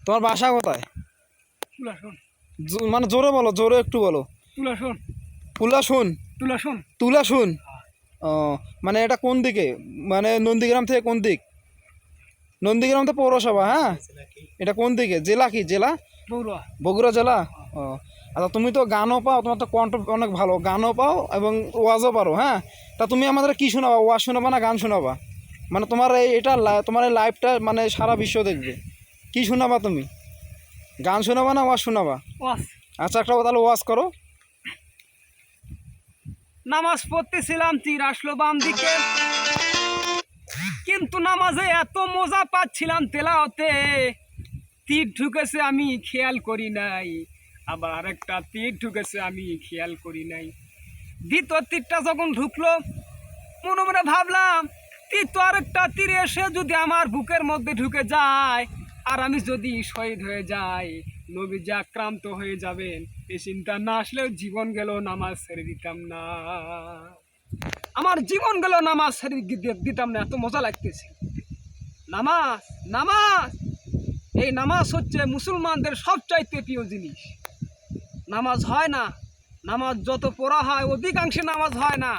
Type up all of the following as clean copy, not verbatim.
তোমার বাসা কোথায়? তুলাশন। মানে জোরে বলো, জোরে একটু বলো। তুলাশন। পুলাশুন? তুলাশন। তুলাশুন? ও, মানে এটা কোন দিকে, মানে নন্দীগ্রাম থেকে কোন দিক? নন্দীগ্রাম তো পৌরসভা, হ্যাঁ। এটা কোন দিকে, জেলা কি, জেলা? বগুড়া। বগুড়া জেলা। ও আচ্ছা, তুমি তো গানও পাও, তোমার তো কণ্ঠ অনেক ভালো, গানও পাও এবং ওয়াজও পারো, হ্যাঁ। তা তুমি আমাদের কি শোনাবা, ওয়াজ শোনাবা না গান শোনাবা? মানে তোমার এটা তোমার এই লাইভটা মানে সারা বিশ্ব দেখবে। কি শোনাবা তুমি, গান শোনাবা না ওয়াজ শোনাবা? ওয়াজ। আচ্ছা, একটা তাহলে ওয়াজ করো। নামাজ পড়তেছিলাম, তীর আসলো বাম দিকে, কিন্তু নামাজে এত মজা পাচ্ছিলাম তেলাওতে, তীর ঢুকেছে আমি খেয়াল করি নাই, আবার আরেকটা তীর ঢুকেছে আমি খেয়াল করি নাই। দ্বিতীয় তীরটা যখন ঢুকলো, মনে মনে ভাবলাম তীর তো আরেকটা তীর এসে যদি আমার বুকের মধ্যে ঢুকে যায় আর আমি যদি শহীদ হয়ে যাই, নবীজি আক্রান্ত হয়ে যাবেন, এই চিন্তা না আসলেও জীবন গেল, নামাজ ছেড়ে দিতাম না। আমার জীবন গেল, নামাজ ছেড়ে দিতাম না, এত মজা লাগতেছে। নামাজ, নামাজ, এই নামাজ হচ্ছে মুসলমানদের সবচাইতে প্রিয় জিনিস। নামাজ হয় না, নামাজ যত পড়া হয় অধিকাংশে নামাজ হয় না।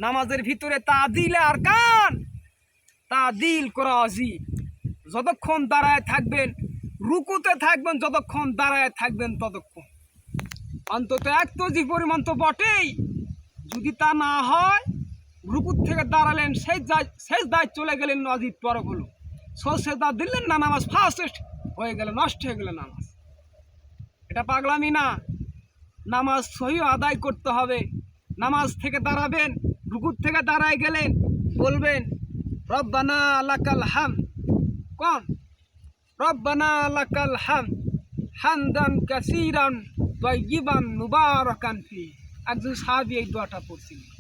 নামাজের ভিতরে তাদিল আর কান, তাদিল করা অজিব। যতক্ষণ দাঁড়ায় থাকবেন, রুকুতে থাকবেন, যতক্ষণ দাঁড়ায় থাকবেন ততক্ষণ, অন্তত এক তজি পরিমাণ তো বটেই। যদি তা না হয়, রুকুর থেকে দাঁড়ালেন, শেষ দায় চলে গেলেন, অজিব পর হলো, সেজদা দিলেন না, নামাজ ফার্স্ট হয়ে গেল, নষ্ট হয়ে গেল নামাজ। এটা পাগলামি না, নামাজ সহি আদায় করতে হবে। নামাজ থেকে দাঁড়াবেন, রুকুর থেকে দাঁড়ায় গেলেন, বলবেন রব্বানা লাকাল হামদ, কোন রব্বানা লাকাল হামদ হামদান কাসীরান তাইয়িবান মুবারাকান ফি। একজন সাহাবী এই দোয়াটা পড়ছিলেন।